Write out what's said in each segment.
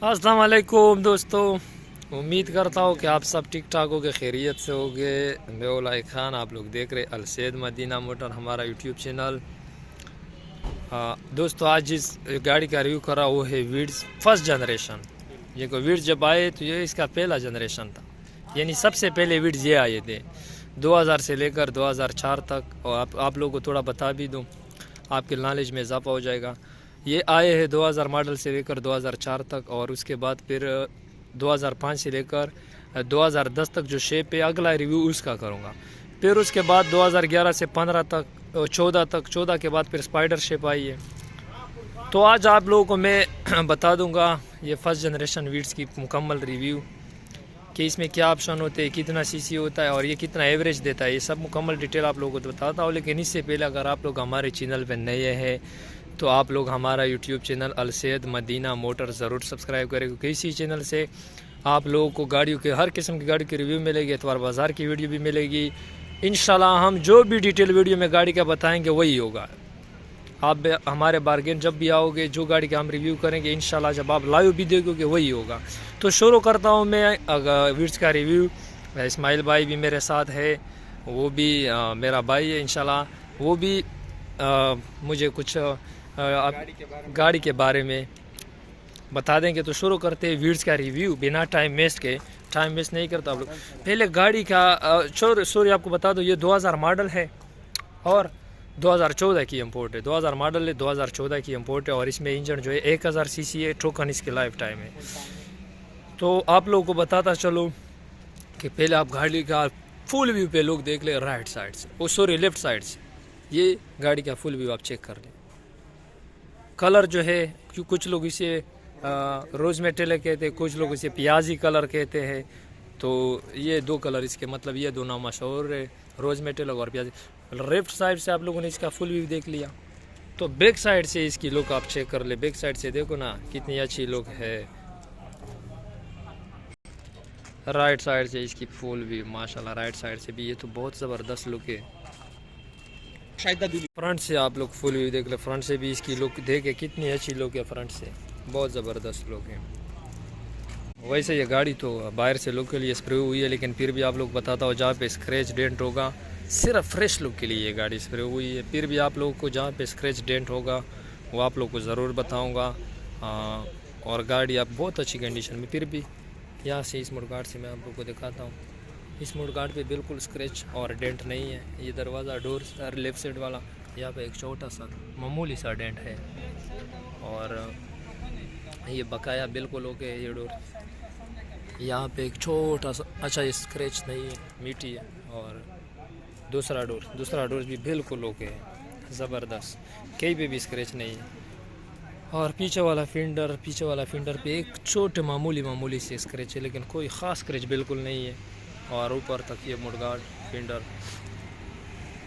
अस्सलाम वालेकुम दोस्तों, उम्मीद करता हूँ कि आप सब ठीक ठाक होगे, खैरियत से होगे। मैं उलाई खान, आप लोग देख रहे अलसैद मदीना मोटर हमारा यूट्यूब चैनल। दोस्तों आज जिस गाड़ी का रिव्यू करा वो है वीड्स फर्स्ट जनरेशन। ये को वीड्स जब आए तो ये इसका पहला जनरेशन था, यानी सबसे पहले वीड्स ये आए थे 2000 से लेकर 2004 तक। और आप लोगों को थोड़ा बता भी दूँ, आपके नॉलेज में इजाफा हो जाएगा। ये आए हैं 2000 मॉडल से लेकर 2004 तक, और उसके बाद फिर 2005 से लेकर 2010 तक जो शेप है अगला रिव्यू उसका करूँगा। फिर उसके बाद 2011 से 15 तक 14 के बाद फिर स्पाइडर शेप आई है। तो आज आप लोगों को मैं बता दूंगा ये फर्स्ट जनरेशन वीड्स की मुकम्मल रिव्यू, कि इसमें क्या ऑप्शन होते हैं, कितना सीसी होता है और ये कितना एवरेज देता है। ये सब मुकम्मल डिटेल आप लोगों को बताता हूँ। लेकिन इससे पहले अगर आप लोग हमारे चैनल पर नए हैं तो आप लोग हमारा यूट्यूब चैनल अलसैद मदीना मोटर ज़रूर सब्सक्राइब करें, क्योंकि इसी चैनल से आप लोगों को गाड़ियों के हर किस्म की गाड़ी की रिव्यू मिलेगी, एतवार बाज़ार की वीडियो भी मिलेगी। इंशाल्लाह हम जो भी डिटेल वीडियो में गाड़ी का बताएंगे वही होगा। आप हमारे बारगेन जब भी आओगे, जो गाड़ी का हम रिव्यू करेंगे इंशाल्लाह जब आप लाइव भी देखोगे वही होगा। तो शुरू करता हूँ मैं वीड्स का रिव्यू। इस्माइल भाई भी मेरे साथ है, वो भी मेरा भाई है। इंशाल्लाह वो भी मुझे कुछ गाड़ी के बारे में बता देंगे। तो शुरू करते हैं वीड्स का रिव्यू बिना टाइम वेस्ट के। टाइम वेस्ट नहीं करता आप लोग। पहले गाड़ी का सॉरी आपको बता दो, ये 2000 मॉडल है और 2014 की इंपोर्ट है। 2000 मॉडल है, 2014 की इंपोर्ट है, और इसमें इंजन जो है 1000 सीसी है, ठोकन इसकी लाइफ टाइम है। तो आप लोगों को बताता चलो कि पहले आप गाड़ी का फुल व्यू पे लोग देख ले राइट साइड से, ओ सॉरी लेफ्ट साइड से। ये गाड़ी का फुल व्यू आप चेक कर लें। कलर जो है, कुछ लोग इसे रोज मेटल कहते हैं, कुछ लोग इसे प्याजी कलर कहते हैं। तो ये दो कलर इसके मतलब ये दोनों मशहूर है, रोज मेटल और प्याजी। लेफ्ट साइड से आप लोगों ने इसका फुल व्यू देख लिया। तो बैक साइड से इसकी लुक आप चेक कर ले। बैक साइड से देखो ना कितनी अच्छी लुक है। राइट साइड से इसकी फुल व्यू माशाल्लाह, राइट साइड से भी ये तो बहुत ज़बरदस्त लुक है। फ्रंट से आप लोग फुल व्यू देख ले, फ्रंट से भी इसकी लुक देखे कितनी अच्छी लुक है, फ्रंट से बहुत ज़बरदस्त लुक है। वैसे ये गाड़ी तो बाहर से लुक के लिए स्प्रे हुई है, लेकिन फिर भी आप लोग बताता हो जहाँ पे स्क्रैच डेंट होगा, सिर्फ फ्रेश लुक के लिए ये गाड़ी स्प्रे हुई है। फिर भी आप लोगों को जहाँ पे स्क्रैच डेंट होगा वो आप लोग को ज़रूर बताऊँगा। और गाड़ी आप बहुत अच्छी कंडीशन में। फिर भी यहाँ से इस मुड़गार्ड से मैं आप लोग को दिखाता हूँ। इस मुड़गार्ड पे बिल्कुल स्क्रैच और डेंट नहीं है। ये दरवाज़ा डोर लेफ़्ट साइड वाला, यहाँ पे एक छोटा सा मामूली सा डेंट है, और ये बकाया बिल्कुल ओके है। ये डोर यहाँ पे एक छोटा सा अच्छा स्क्रैच नहीं है, मिट्टी है। और दूसरा डोर भी बिल्कुल ओके है, ज़बरदस्त, कहीं पे भी स्क्रैच नहीं है। और पीछे वाला फिंडर पे एक छोटे मामूली से स्क्रैच है, लेकिन कोई ख़ास स्क्रैच बिल्कुल नहीं है। और ऊपर तक ये मुड़गार्ड फिंडर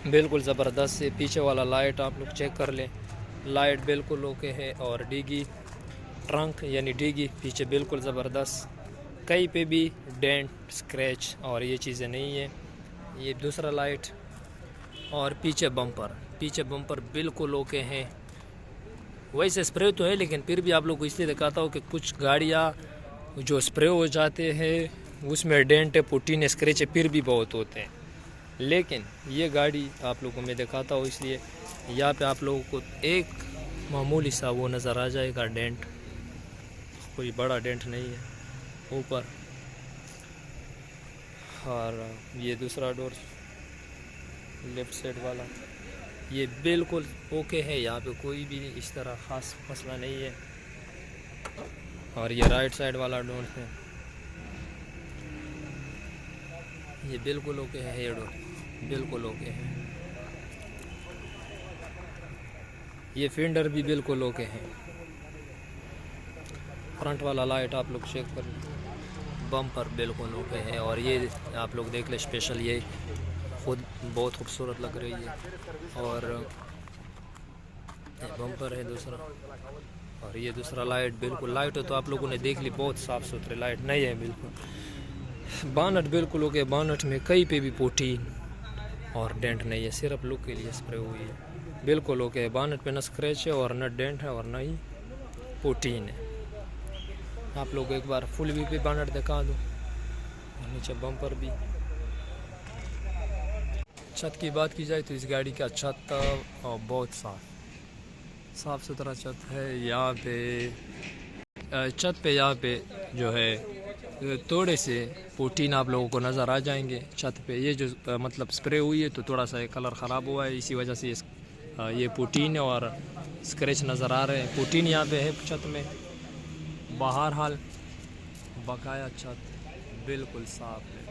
बिल्कुल ज़बरदस्त है। पीछे वाला लाइट आप लोग चेक कर लें, लाइट बिल्कुल ओके है। और डिगी ट्रंक यानी डिगी पीछे बिल्कुल ज़बरदस्त, कहीं पे भी डेंट स्क्रैच और ये चीज़ें नहीं है। ये दूसरा लाइट, और पीछे बम्पर बिल्कुल ओके हैं। वैसे स्प्रे तो है, लेकिन फिर भी आप लोग को इसलिए दिखाता हूँ कि कुछ गाड़ियाँ जो स्प्रे हो जाते हैं उसमें डेंट है, पुट्टी स्क्रैच है, फिर भी बहुत होते हैं। लेकिन ये गाड़ी आप लोगों को मैं दिखाता हूँ, इसलिए यहाँ पे आप लोगों को एक मामूली सा वो नज़र आ जाएगा डेंट, कोई बड़ा डेंट नहीं है ऊपर। और ये दूसरा डोर लेफ़्ट साइड वाला ये बिल्कुल ओके है, यहाँ पे कोई भी इस तरह ख़ास मसला नहीं है। और ये राइट साइड वाला डोर है, ये बिल्कुल ओके है। ये डोर बिल्कुल ओके है। ये फेंडर भी बिल्कुल ओके है। फ्रंट वाला लाइट आप लोग चेक कर लें, बम्पर बिल्कुल ओके है। और ये आप लोग देख ले स्पेशल, ये खुद बहुत खूबसूरत लग रही है। और बम्पर है दूसरा, और ये दूसरा लाइट बिल्कुल लाइट है तो आप लोगों ने देख ली, बहुत साफ़ सुथरी लाइट नहीं है बिल्कुल। बानट बिल्कुल ओके, बानट में कहीं पे भी पुट्टी और डेंट नहीं है, सिर्फ लुक के लिए स्प्रे हुई है, बिल्कुल ओके है। बानट पे न स्क्रैच है और न डेंट है और न ही पुट्टी है। आप लोग एक बार फुल व्यू पे बानट दिखा दो, नीचे बम्पर भी। छत की बात की जाए तो इस गाड़ी का छत बहुत साफ़ सुथरा छत है। यहाँ पे छत पे यहाँ पे जो है थोड़े से पुटीन आप लोगों को नज़र आ जाएंगे छत पे। ये जो मतलब स्प्रे हुई है तो थोड़ा सा कलर ख़राब हुआ है, इसी वजह से ये पुटीन और स्क्रैच नज़र आ रहे हैं। पुटीन यहाँ पे है छत में। बाहर हाल बकाया छत बिल्कुल साफ़ है।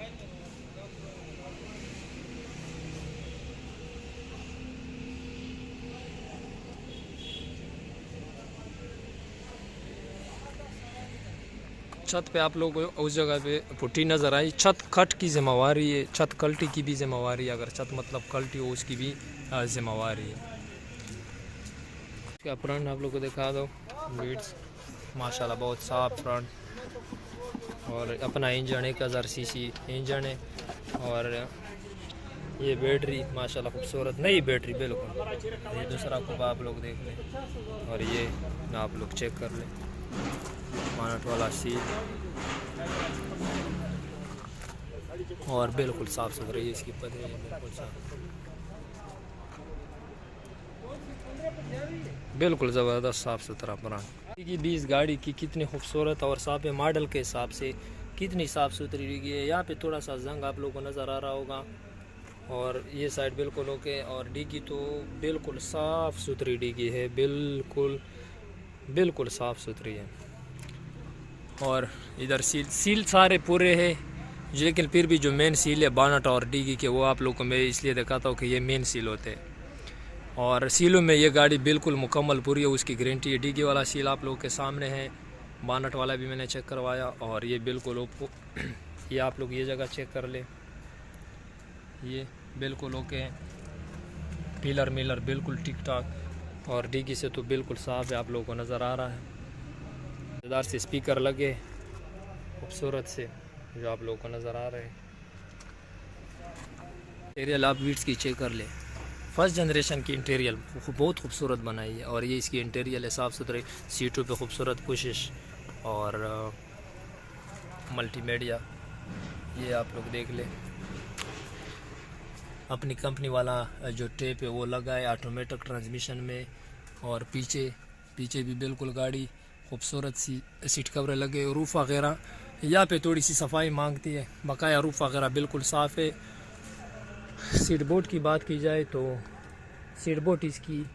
छत पे आप लोगों को उस जगह पे पुट्टी नज़र आई। छत कट की जिम्मेवारी है, छत कल्टी की भी जिम्मेवारी है। अगर छत मतलब कल्टी हो उसकी भी जिम्मेवारी है। इसका फ्रंट आप लोग को दिखा दो। बीट्स माशाल्लाह बहुत साफ फ्रंट और अपना इंजन 1000 सीसी इंजन है। और ये बैटरी माशाल्लाह खूबसूरत नई बैटरी बिल्कुल। ये दूसरा खूब आप लोग देख लें और ये आप लोग चेक कर लें। मानट वाला सील और बिल्कुल साफ़ सुथरी है इसकी पदरी बिल्कुल साफ, बिल्कुल ज़बरदस्त साफ़ सुथरा ब्रांड की भी। इस गाड़ी की कितनी खूबसूरत और साफ है, मॉडल के हिसाब से कितनी साफ़ सुथरी डिग्गी है। यहाँ पे थोड़ा सा जंग आप लोगों को नज़र आ रहा होगा और ये साइड बिल्कुल ओके। और डिग्गी तो बिल्कुल साफ़ सुथरी डिग्गी है, बिल्कुल साफ़ सुथरी है। और इधर सील सारे पूरे हैं, लेकिन फिर भी जो मेन सील है बानट और डिग्गी के वो आप लोग को मैं इसलिए दिखाता हूँ कि ये मेन सील होते हैं। और सीलों में ये गाड़ी बिल्कुल मुकम्मल पूरी है, उसकी गारंटी है। डिग्गी वाला सील आप लोग के सामने है, बानट वाला भी मैंने चेक करवाया और ये बिल्कुल ओपो। ये आप लोग ये जगह चेक कर ले, ये बिल्कुल ओके है। पिलर मिलर बिल्कुल ठीक ठाक और डिग्गी से तो बिल्कुल साफ़ है, आप लोगों को नज़र आ रहा है। मज़ेदार से स्पीकर लगे खूबसूरत से जो आप लोगों को नज़र आ रहे हैं। इंटीरियल आप वीट्स की चेक कर ले, फर्स्ट जनरेशन की इंटीरियल बहुत खूबसूरत बनाई है। और ये इसकी इंटीरियल है साफ़ सुथरे, सीटों पे खूबसूरत कोशिश और मल्टीमीडिया ये आप लोग देख ले। अपनी कंपनी वाला जो टेप है वो लगा है ऑटोमेटिक ट्रांसमिशन में। और पीछे भी बिल्कुल गाड़ी खूबसूरत सी सीट कवर लगे। रूफ़ वगैरह यहाँ पे थोड़ी सी सफाई मांगती है, बकाया रूफ़ वगैरह बिल्कुल साफ़ है। सीट बोर्ड की बात की जाए तो सीट बोर्ड इसकी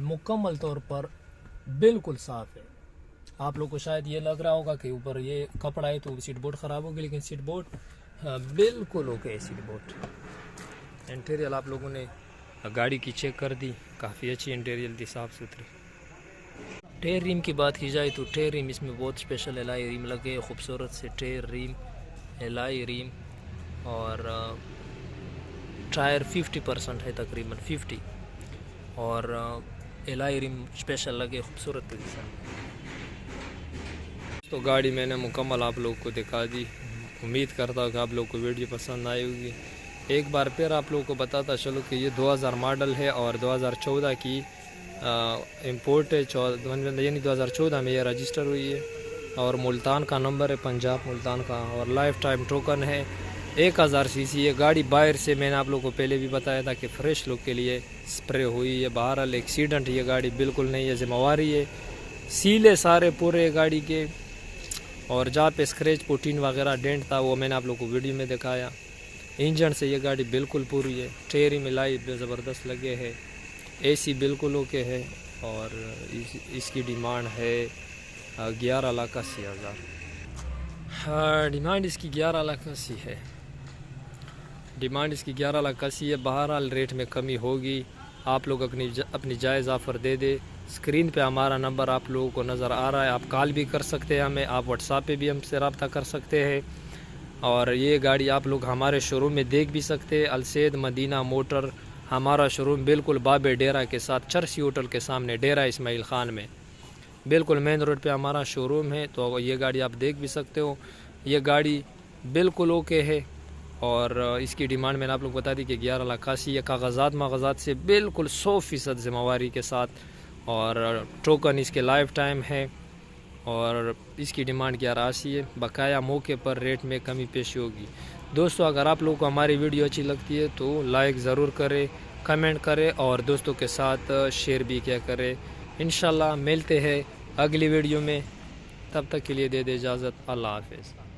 मुकम्मल तौर पर बिल्कुल साफ़ है। आप लोग को शायद ये लग रहा होगा कि ऊपर ये कपड़ा है तो सीट बोर्ड ख़राब होगी, लेकिन सीट बोर्ड बिल्कुल ओके है। सीट बोर्ड इंटीरियल आप लोगों ने गाड़ी की चेक कर दी, काफ़ी अच्छी इंटीरियल थी, साफ़ सुथरी। टेयर रिम की बात की जाए तो टेयर रिम इसमें बहुत स्पेशल एलाई रिम लगे, खूबसूरत से टेयर रिम एलाई रिम। और टायर 50% है, तकरीबन 50 और एलाई रिम स्पेशल लगे खूबसूरत पोजीशन। तो गाड़ी मैंने मुकम्मल आप लोग को दिखा दी। उम्मीद करता हूँ कि आप लोग को वीडियो पसंद आई होगी। एक बार फिर आप लोगों को बताता चलो कि ये 2000 मॉडल है और 2014 की इंपोर्ट है, यानी 2014 में ये रजिस्टर हुई है। और मुल्तान का नंबर है, पंजाब मुल्तान का। और लाइफ टाइम टोकन है 1000 सीसी। ये गाड़ी बाहर से मैंने आप लोगों को पहले भी बताया था कि फ्रेश लुक के लिए स्प्रे हुई है। बहरहाल एक्सीडेंट ये गाड़ी बिल्कुल नहीं है, जिम्मेवारी है। सीले सारे पूरे गाड़ी के और जहाँ पे स्क्रैच पुटीन वगैरह डेंट था वो मैंने आप लोगों को वीडियो में दिखाया। इंजन से ये गाड़ी बिल्कुल पूरी है। टेयरिंग में लाइट ज़बरदस्त लगे है, एसी बिल्कुल ओके है। और इसकी डिमांड है 11,80,000। हाँ, डिमांड इसकी 11,80,000 है। डिमांड इसकी 11,80,000 है। बहरहाल रेट में कमी होगी, आप लोग अपनी जायज़ ऑफ़र दे दे। स्क्रीन पे हमारा नंबर आप लोगों को नज़र आ रहा है, आप कॉल भी कर सकते हैं हमें, आप व्हाट्सएप पे भी हमसे रब्ता कर सकते हैं। और ये गाड़ी आप लोग हमारे शोरूम में देख भी सकते हैं। अलसैद मदीना मोटर हमारा शोरूम बिल्कुल बाबे डेरा के साथ चरसी होटल के सामने, डेरा इस्माइल ख़ान में, बिल्कुल मेन रोड पे हमारा शोरूम है। तो ये गाड़ी आप देख भी सकते हो। ये गाड़ी बिल्कुल ओके है और इसकी डिमांड मैंने आप लोग बता दी कि 11,80,000। ये कागजात से बिल्कुल 100% ज़िम्मेवारी के साथ और टोकन इसके लाइफ टाइम है। और इसकी डिमांड 1180 है। बकाया मौके पर रेट में कमी पेशी होगी। दोस्तों, अगर आप लोगों को हमारी वीडियो अच्छी लगती है तो लाइक ज़रूर करें, कमेंट करें और दोस्तों के साथ शेयर भी किया करें। इंशाल्लाह मिलते हैं अगली वीडियो में, तब तक के लिए दे इजाज़त। अल्लाह हाफ़िज़।